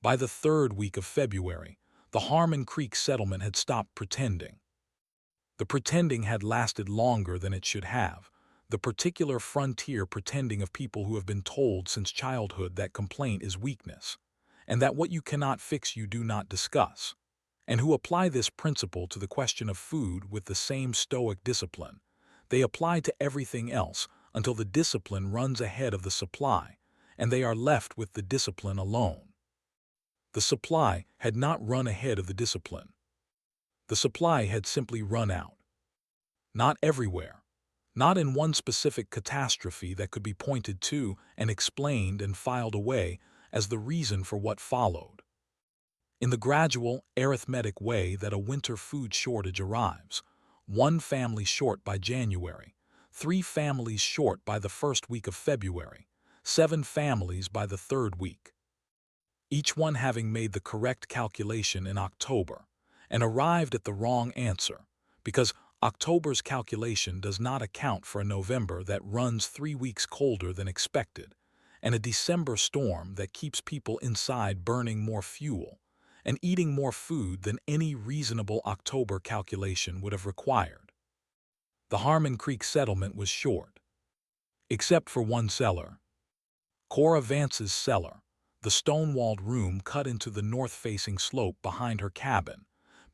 By the third week of February, the Harmon Creek settlement had stopped pretending. The pretending had lasted longer than it should have, the particular frontier pretending of people who have been told since childhood that complaint is weakness, and that what you cannot fix you do not discuss, and who apply this principle to the question of food with the same stoic discipline they apply to everything else until the discipline runs ahead of the supply, and they are left with the discipline alone. The supply had not run ahead of the discipline. The supply had simply run out. Not everywhere. Not in one specific catastrophe that could be pointed to and explained and filed away as the reason for what followed. In the gradual, arithmetic way that a winter food shortage arrives, one family short by January, 3 families short by the first week of February, 7 families by the third week. Each one having made the correct calculation in October and arrived at the wrong answer, because October's calculation does not account for a November that runs 3 weeks colder than expected, and a December storm that keeps people inside burning more fuel and eating more food than any reasonable October calculation would have required. The Harmon Creek settlement was short, except for one cellar. Cora Vance's cellar, the stone-walled room cut into the north-facing slope behind her cabin,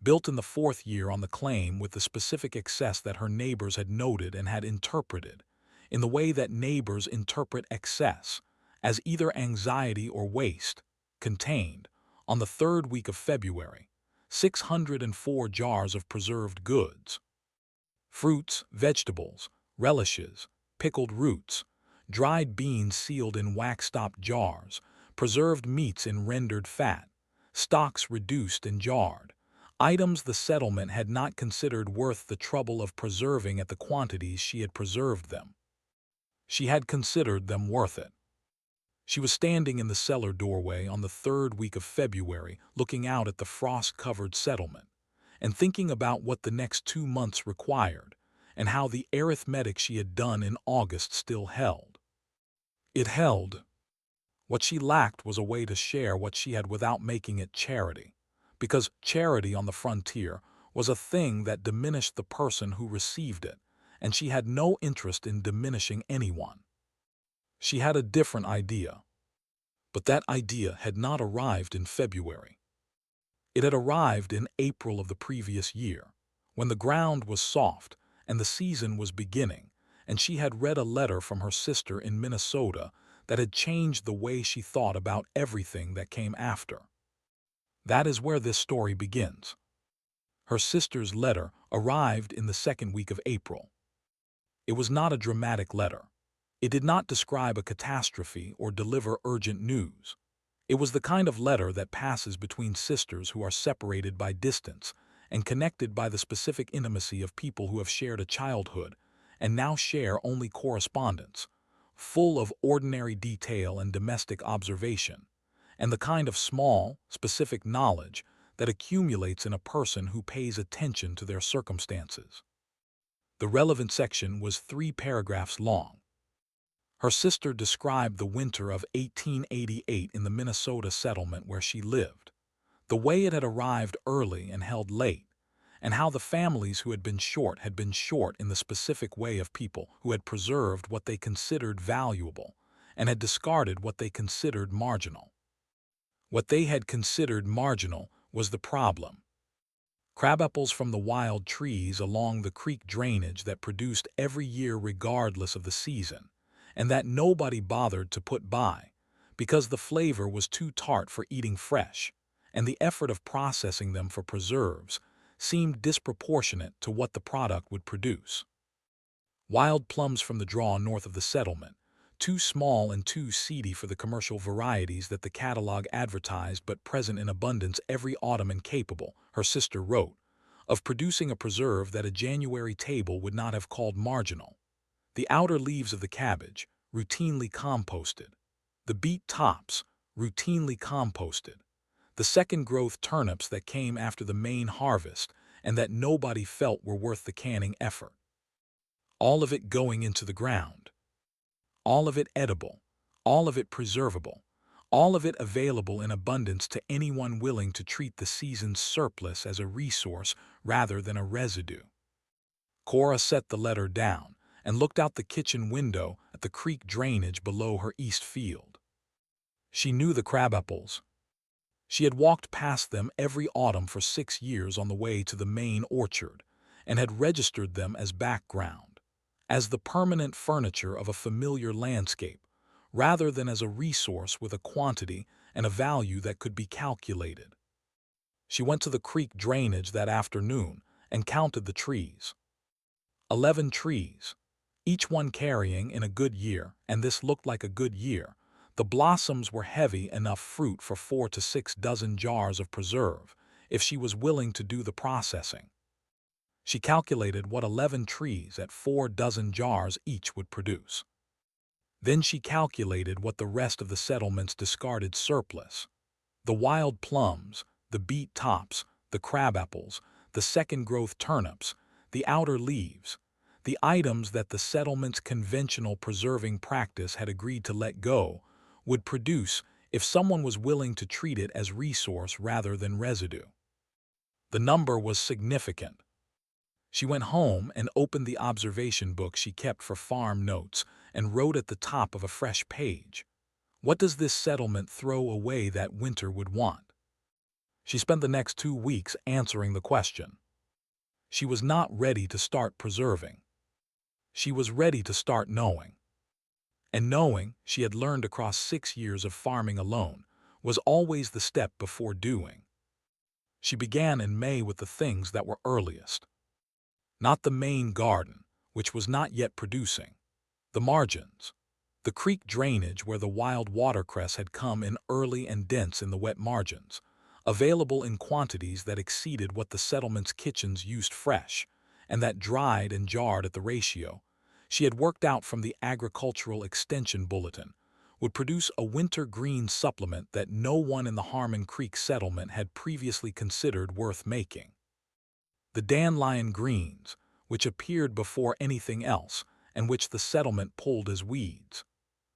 built in the 4th year on the claim with the specific excess that her neighbors had noted and had interpreted, in the way that neighbors interpret excess, as either anxiety or waste, contained, on the third week of February, 604 jars of preserved goods. Fruits, vegetables, relishes, pickled roots, dried beans sealed in wax-topped jars, preserved meats in rendered fat, stocks reduced and jarred, items the settlement had not considered worth the trouble of preserving at the quantities she had preserved them. She had considered them worth it. She was standing in the cellar doorway on the third week of February, looking out at the frost-covered settlement, and thinking about what the next 2 months required, and how the arithmetic she had done in August still held. It held. What she lacked was a way to share what she had without making it charity, because charity on the frontier was a thing that diminished the person who received it, and she had no interest in diminishing anyone. She had a different idea. But that idea had not arrived in February. It had arrived in April of the previous year, when the ground was soft and the season was beginning, and she had read a letter from her sister in Minnesota that had changed the way she thought about everything that came after. That is where this story begins. Her sister's letter arrived in the 2nd week of April. It was not a dramatic letter. It did not describe a catastrophe or deliver urgent news. It was the kind of letter that passes between sisters who are separated by distance and connected by the specific intimacy of people who have shared a childhood and now share only correspondence, full of ordinary detail and domestic observation, and the kind of small, specific knowledge that accumulates in a person who pays attention to their circumstances. The relevant section was 3 paragraphs long. Her sister described the winter of 1888 in the Minnesota settlement where she lived, the way it had arrived early and held late, and how the families who had been short in the specific way of people who had preserved what they considered valuable and had discarded what they considered marginal. What they had considered marginal was the problem. Crabapples from the wild trees along the creek drainage that produced every year regardless of the season, and that nobody bothered to put by, because the flavor was too tart for eating fresh, and the effort of processing them for preserves seemed disproportionate to what the product would produce. Wild plums from the draw north of the settlement, too small and too seedy for the commercial varieties that the catalog advertised but present in abundance every autumn and capable, her sister wrote, of producing a preserve that a January table would not have called marginal. The outer leaves of the cabbage, routinely composted. The beet tops, routinely composted. The second-growth turnips that came after the main harvest and that nobody felt were worth the canning effort. All of it going into the ground. All of it edible, all of it preservable, all of it available in abundance to anyone willing to treat the season's surplus as a resource rather than a residue. Cora set the letter down and looked out the kitchen window at the creek drainage below her east field. She knew the crabapples. She had walked past them every autumn for 6 years on the way to the main orchard and had registered them as background, as the permanent furniture of a familiar landscape, rather than as a resource with a quantity and a value that could be calculated. She went to the creek drainage that afternoon and counted the trees. 11 trees, each one carrying in a good year, and this looked like a good year. The blossoms were heavy enough fruit for 4 to 6 dozen jars of preserve, if she was willing to do the processing. She calculated what 11 trees at 4 dozen jars each would produce. Then she calculated what the rest of the settlement's discarded surplus, the wild plums, the beet tops, the crabapples, the second-growth turnips, the outer leaves, the items that the settlement's conventional preserving practice had agreed to let go, would produce if someone was willing to treat it as resource rather than residue. The number was significant. She went home and opened the observation book she kept for farm notes and wrote at the top of a fresh page, "What does this settlement throw away that winter would want?" She spent the next 2 weeks answering the question. She was not ready to start preserving. She was ready to start knowing. And knowing, she had learned across 6 years of farming alone, was always the step before doing. She began in May with the things that were earliest. Not the main garden, which was not yet producing. The margins. The creek drainage where the wild watercress had come in early and dense in the wet margins, available in quantities that exceeded what the settlement's kitchens used fresh, and that dried and jarred at the ratio she had worked out from the Agricultural Extension Bulletin, would produce a winter green supplement that no one in the Harmon Creek settlement had previously considered worth making. The dandelion greens, which appeared before anything else, and which the settlement pulled as weeds.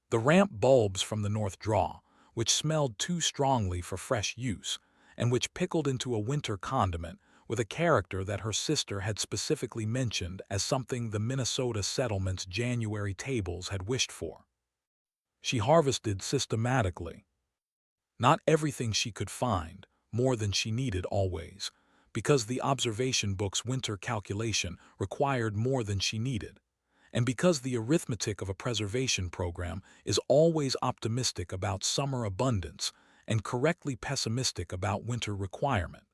The ramp bulbs from the North Draw, which smelled too strongly for fresh use, and which pickled into a winter condiment with a character that her sister had specifically mentioned as something the Minnesota settlement's January tables had wished for. She harvested systematically. Not everything she could find, more than she needed always, because the observation book's winter calculation required more than she needed, and because the arithmetic of a preservation program is always optimistic about summer abundance and correctly pessimistic about winter requirement.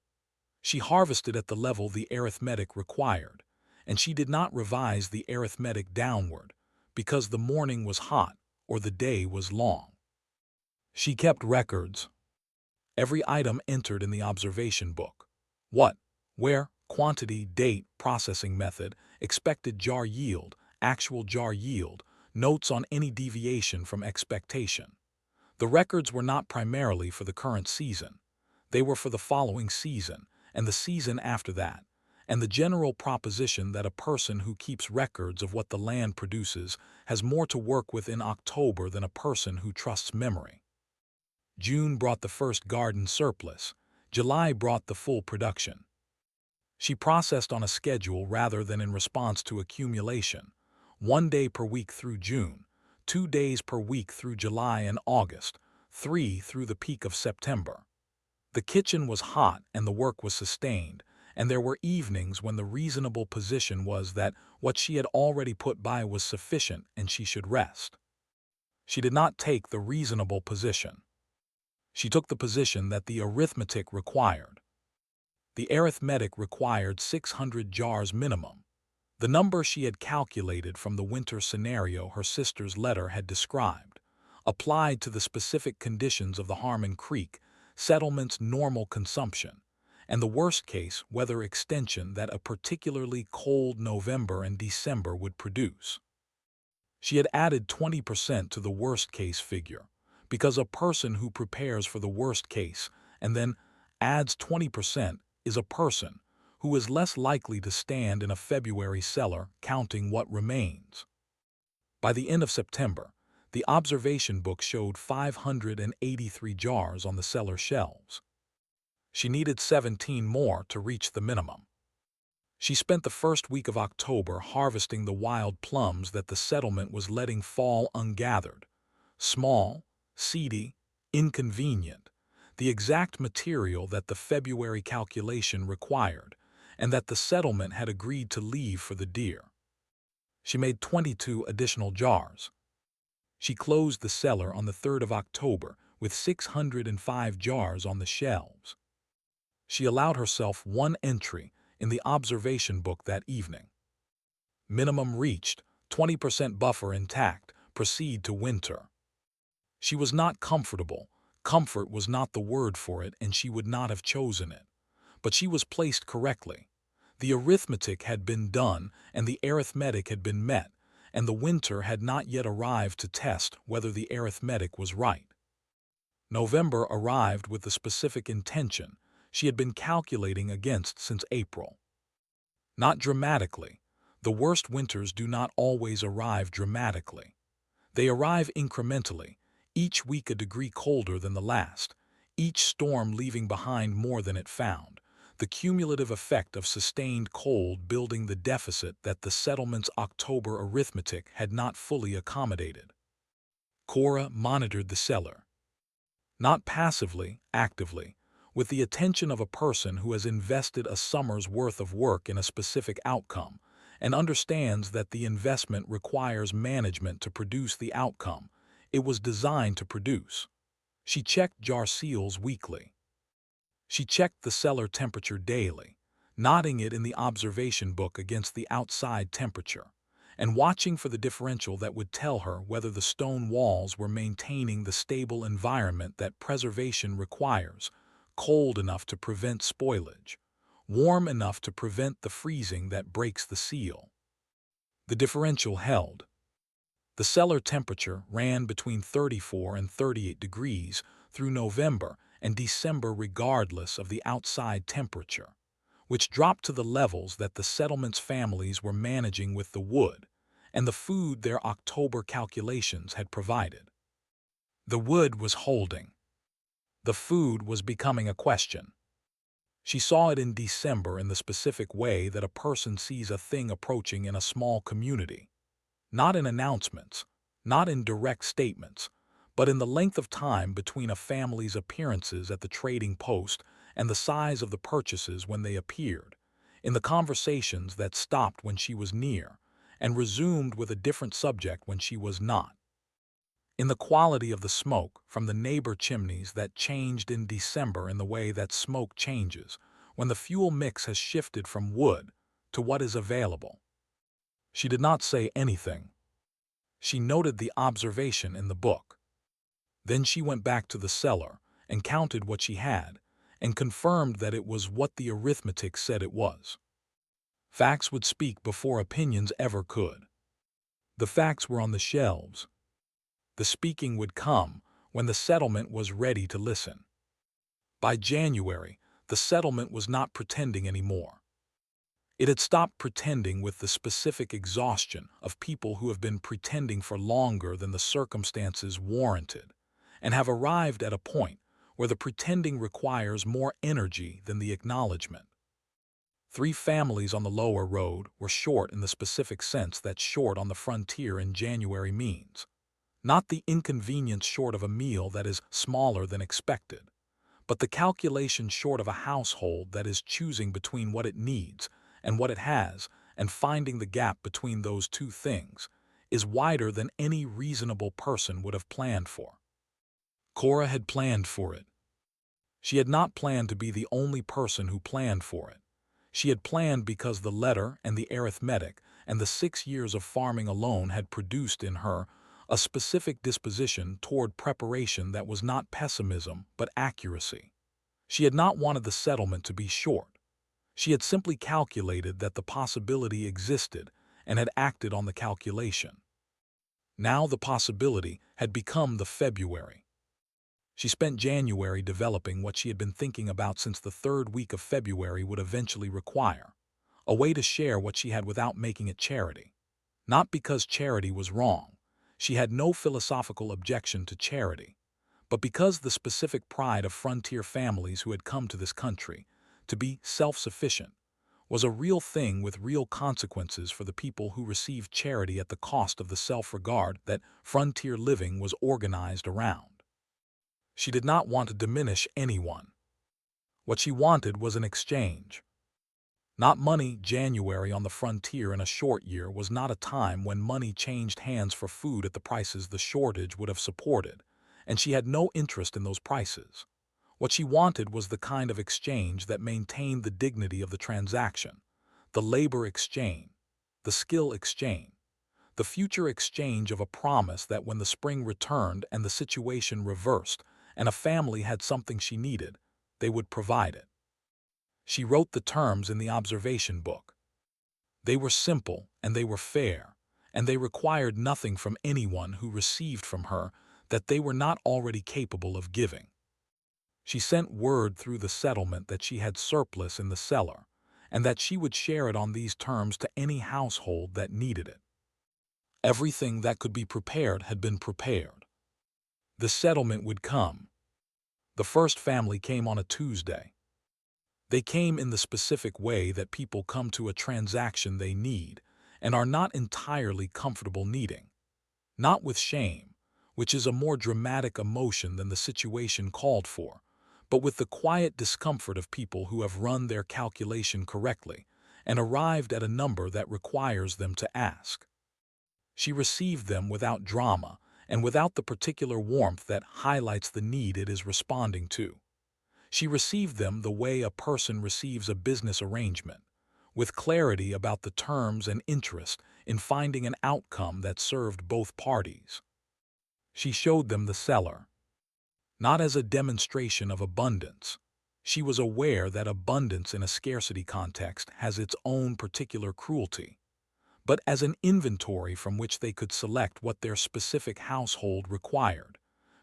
She harvested at the level the arithmetic required, and she did not revise the arithmetic downward because the morning was hot or the day was long. She kept records. Every item entered in the observation book. What, where, quantity, date, processing method, expected jar yield, actual jar yield, notes on any deviation from expectation. The records were not primarily for the current season. They were for the following season, and the season after that, and the general proposition that a person who keeps records of what the land produces has more to work with in October than a person who trusts memory. June brought the first garden surplus. July brought the full production. She processed on a schedule rather than in response to accumulation, 1 day per week through June, 2 days per week through July and August, 3 through the peak of September. The kitchen was hot and the work was sustained, and there were evenings when the reasonable position was that what she had already put by was sufficient and she should rest. She did not take the reasonable position. She took the position that the arithmetic required. The arithmetic required 600 jars minimum, the number she had calculated from the winter scenario her sister's letter had described, applied to the specific conditions of the Harmon Creek settlement's normal consumption, and the worst-case weather extension that a particularly cold November and December would produce. She had added 20% to the worst-case figure, because a person who prepares for the worst case and then adds 20% is a person who is less likely to stand in a February cellar counting what remains. By the end of September, The observation book showed 583 jars on the cellar shelves. She needed 17 more to reach the minimum. She spent the first week of October harvesting the wild plums that the settlement was letting fall ungathered. Small, seedy, inconvenient, the exact material that the February calculation required, and that the settlement had agreed to leave for the deer. She made 22 additional jars. She closed the cellar on the 3rd of October with 605 jars on the shelves. She allowed herself one entry in the observation book that evening. Minimum reached, 20% buffer intact, proceed to winter. She was not comfortable. Comfort was not the word for it, and she would not have chosen it. But she was placed correctly. The arithmetic had been done, and the arithmetic had been met, and the winter had not yet arrived to test whether the arithmetic was right. November arrived with the specific intention she had been calculating against since April. Not dramatically. The worst winters do not always arrive dramatically. They arrive incrementally, each week a degree colder than the last, each storm leaving behind more than it found, the cumulative effect of sustained cold building the deficit that the settlement's October arithmetic had not fully accommodated. Cora monitored the cellar. Not passively, actively, with the attention of a person who has invested a summer's worth of work in a specific outcome, and understands that the investment requires management to produce the outcome it was designed to produce. She checked jar seals weekly. She checked the cellar temperature daily, noting it in the observation book against the outside temperature, and watching for the differential that would tell her whether the stone walls were maintaining the stable environment that preservation requires, cold enough to prevent spoilage, warm enough to prevent the freezing that breaks the seal. The differential held. The cellar temperature ran between 34 and 38 degrees through November and December regardless of the outside temperature, which dropped to the levels that the settlement's families were managing with the wood and the food their October calculations had provided. The wood was holding. The food was becoming a question. She saw it in December in the specific way that a person sees a thing approaching in a small community. Not in announcements, not in direct statements, but in the length of time between a family's appearances at the trading post and the size of the purchases when they appeared, in the conversations that stopped when she was near and resumed with a different subject when she was not, in the quality of the smoke from the neighbor chimneys that changed in December in the way that smoke changes when the fuel mix has shifted from wood to what is available. She did not say anything. She noted the observation in the book. Then she went back to the cellar and counted what she had and confirmed that it was what the arithmetic said it was. Facts would speak before opinions ever could. The facts were on the shelves. The speaking would come when the settlement was ready to listen. By January, the settlement was not pretending anymore. It had stopped pretending with the specific exhaustion of people who have been pretending for longer than the circumstances warranted, and have arrived at a point where the pretending requires more energy than the acknowledgement. 3 families on the lower road were short in the specific sense that short on the frontier in January means. Not the inconvenience short of a meal that is smaller than expected, but the calculation short of a household that is choosing between what it needs and what it has, and finding the gap between those two things, is wider than any reasonable person would have planned for. Cora had planned for it. She had not planned to be the only person who planned for it. She had planned because the letter and the arithmetic and the 6 years of farming alone had produced in her a specific disposition toward preparation that was not pessimism but accuracy. She had not wanted the settlement to be short. She had simply calculated that the possibility existed and had acted on the calculation. Now the possibility had become the February. She spent January developing what she had been thinking about since the 3rd week of February would eventually require, a way to share what she had without making it charity. Not because charity was wrong. She had no philosophical objection to charity, but because the specific pride of frontier families who had come to this country to be self-sufficient was a real thing with real consequences for the people who received charity at the cost of the self-regard that frontier living was organized around. She did not want to diminish anyone. What she wanted was an exchange. Not money. January on the frontier in a short year was not a time when money changed hands for food at the prices the shortage would have supported, and she had no interest in those prices. What she wanted was the kind of exchange that maintained the dignity of the transaction, the labor exchange, the skill exchange, the future exchange of a promise that when the spring returned and the situation reversed and a family had something she needed, they would provide it. She wrote the terms in the observation book. They were simple and they were fair, and they required nothing from anyone who received from her that they were not already capable of giving. She sent word through the settlement that she had surplus in the cellar, and that she would share it on these terms to any household that needed it. Everything that could be prepared had been prepared. The settlement would come. The first family came on a Tuesday. They came in the specific way that people come to a transaction they need and are not entirely comfortable needing. Not with shame, which is a more dramatic emotion than the situation called for, but with the quiet discomfort of people who have run their calculation correctly and arrived at a number that requires them to ask. She received them without drama and without the particular warmth that highlights the need it is responding to. She received them the way a person receives a business arrangement, with clarity about the terms and interest in finding an outcome that served both parties. She showed them the cellar, not as a demonstration of abundance. She was aware that abundance in a scarcity context has its own particular cruelty, but as an inventory from which they could select what their specific household required,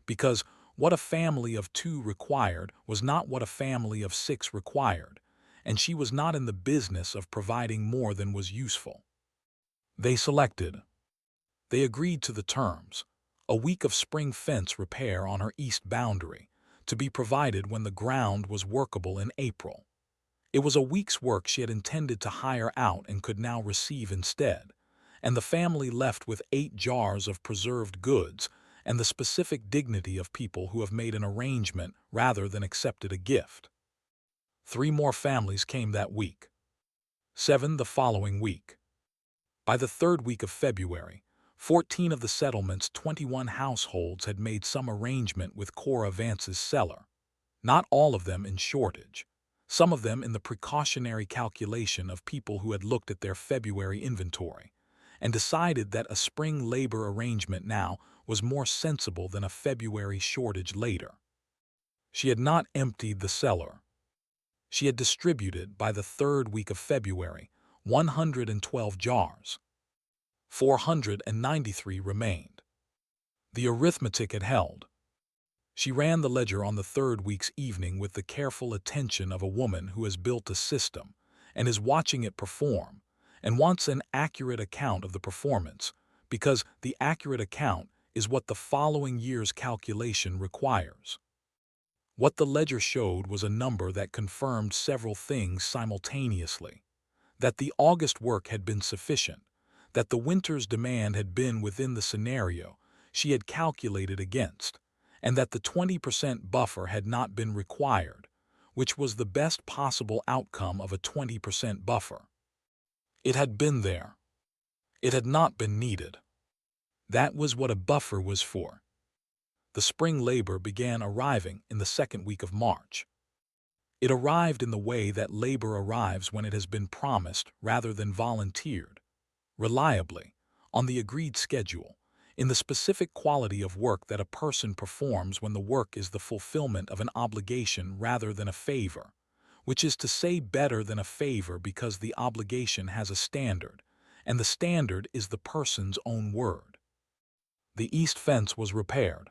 because what a family of 2 required was not what a family of 6 required, and she was not in the business of providing more than was useful. They selected. They agreed to the terms: a week of spring fence repair on her east boundary, to be provided when the ground was workable in April. It was a week's work she had intended to hire out and could now receive instead, and the family left with 8 jars of preserved goods and the specific dignity of people who have made an arrangement rather than accepted a gift. 3 more families came that week. 7 the following week. By the 3rd week of February, 14 of the settlement's 21 households had made some arrangement with Cora Vance's cellar. Not all of them in shortage. Some of them in the precautionary calculation of people who had looked at their February inventory and decided that a spring labor arrangement now was more sensible than a February shortage later. She had not emptied the cellar. She had distributed, by the 3rd week of February, 112 jars. 493 remained. The arithmetic had held. She ran the ledger on the 3rd week's evening with the careful attention of a woman who has built a system and is watching it perform and wants an accurate account of the performance, because the accurate account is what the following year's calculation requires. What the ledger showed was a number that confirmed several things simultaneously: that the August work had been sufficient, that the winter's demand had been within the scenario she had calculated against, and that the 20% buffer had not been required, which was the best possible outcome of a 20% buffer. It had been there. It had not been needed. That was what a buffer was for. The spring labor began arriving in the 2nd week of March. It arrived in the way that labor arrives when it has been promised rather than volunteered, reliably, on the agreed schedule, in the specific quality of work that a person performs when the work is the fulfillment of an obligation rather than a favor, which is to say better than a favor because the obligation has a standard, and the standard is the person's own word. The east fence was repaired.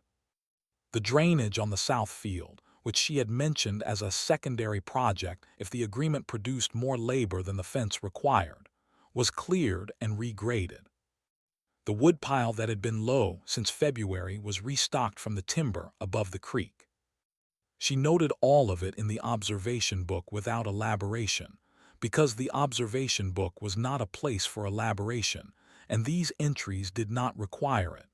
The drainage on the south field, which she had mentioned as a secondary project if the agreement produced more labor than the fence required, was cleared and regraded. The woodpile that had been low since February was restocked from the timber above the creek. She noted all of it in the observation book without elaboration, because the observation book was not a place for elaboration, and these entries did not require it.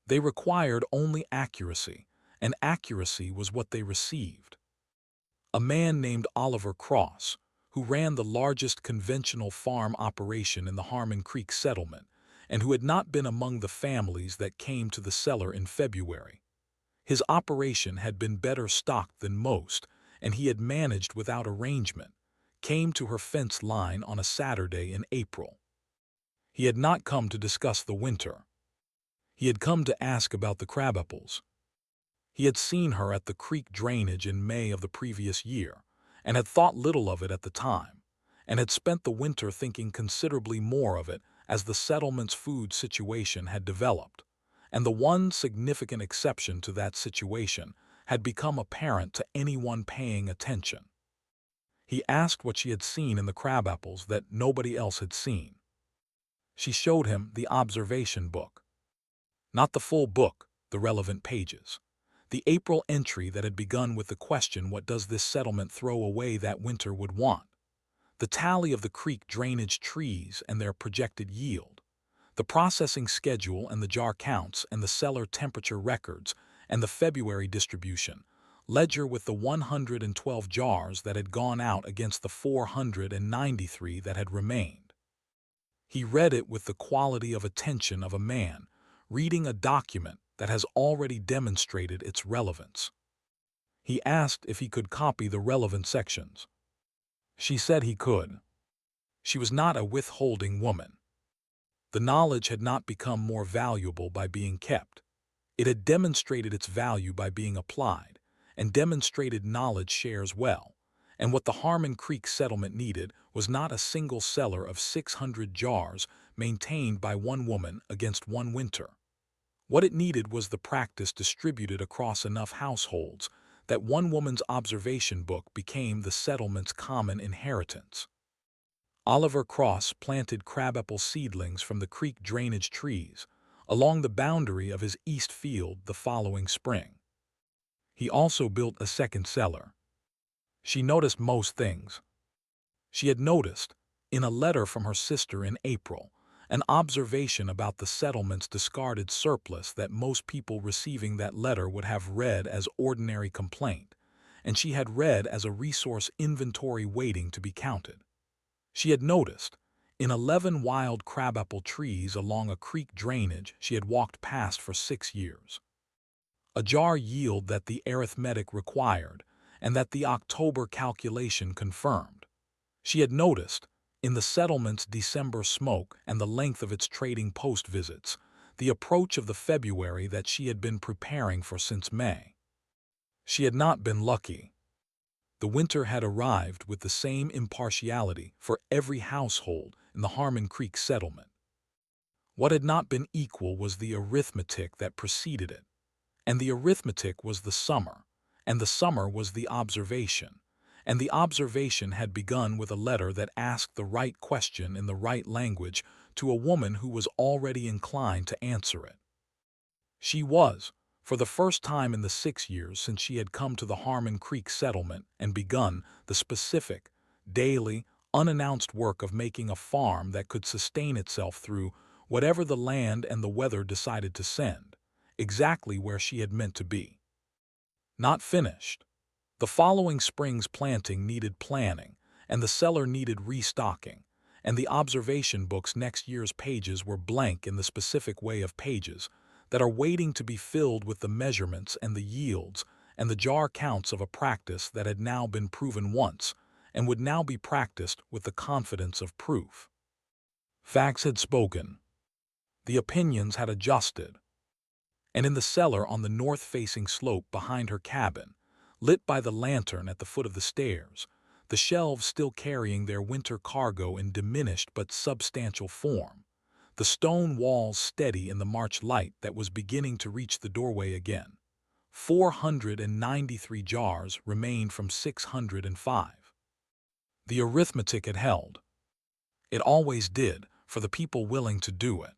They required only accuracy, and accuracy was what they received. A man named Oliver Cross, who ran the largest conventional farm operation in the Harmon Creek settlement, and who had not been among the families that came to the cellar in February. His operation had been better stocked than most, and he had managed without arrangement, came to her fence line on a Saturday in April. He had not come to discuss the winter. He had come to ask about the crabapples. He had seen her at the creek drainage in May of the previous year, and had thought little of it at the time, and had spent the winter thinking considerably more of it as the settlement's food situation had developed, and the one significant exception to that situation had become apparent to anyone paying attention. He asked what she had seen in the crabapples that nobody else had seen. She showed him the observation book. Not the full book, the relevant pages. The April entry that had begun with the question, "What does this settlement throw away that winter would want?" The tally of the creek drainage trees and their projected yield. The processing schedule and the jar counts and the cellar temperature records and the February distribution. Ledger with the 112 jars that had gone out against the 493 that had remained. He read it with the quality of attention of a man reading a document that has already demonstrated its relevance. He asked if he could copy the relevant sections. She said he could. She was not a withholding woman. The knowledge had not become more valuable by being kept. It had demonstrated its value by being applied, and demonstrated knowledge shares well, and what the Harmon Creek settlement needed was not a single cellar of 600 jars maintained by one woman against one winter. What it needed was the practice distributed across enough households that one woman's observation book became the settlement's common inheritance. Oliver Cross planted crabapple seedlings from the creek drainage trees along the boundary of his east field the following spring. He also built a second cellar. She noticed most things. She had noticed, in a letter from her sister in April, an observation about the settlement's discarded surplus that most people receiving that letter would have read as ordinary complaint, and she had read as a resource inventory waiting to be counted. She had noticed, in 11 wild crabapple trees along a creek drainage she had walked past for 6 years. A jar yield that the arithmetic required and that the October calculation confirmed. She had noticed, in the settlement's December smoke and the length of its trading post visits, the approach of the February that she had been preparing for since May. She had not been lucky. The winter had arrived with the same impartiality for every household in the Harmon Creek settlement. What had not been equal was the arithmetic that preceded it, and the arithmetic was the summer, and the summer was the observation, and the observation had begun with a letter that asked the right question in the right language to a woman who was already inclined to answer it. She was, for the first time in the 6 years since she had come to the Harmon Creek settlement and begun the specific, daily, unannounced work of making a farm that could sustain itself through whatever the land and the weather decided to send, exactly where she had meant to be. Not finished. The following spring's planting needed planning, and the cellar needed restocking, and the observation book's next year's pages were blank in the specific way of pages that are waiting to be filled with the measurements and the yields and the jar counts of a practice that had now been proven once and would now be practiced with the confidence of proof. Facts had spoken. The opinions had adjusted. And in the cellar on the north-facing slope behind her cabin, lit by the lantern at the foot of the stairs, the shelves still carrying their winter cargo in diminished but substantial form, the stone walls steady in the March light that was beginning to reach the doorway again. 493 jars remained from 605. The arithmetic had held. It always did, for the people willing to do it.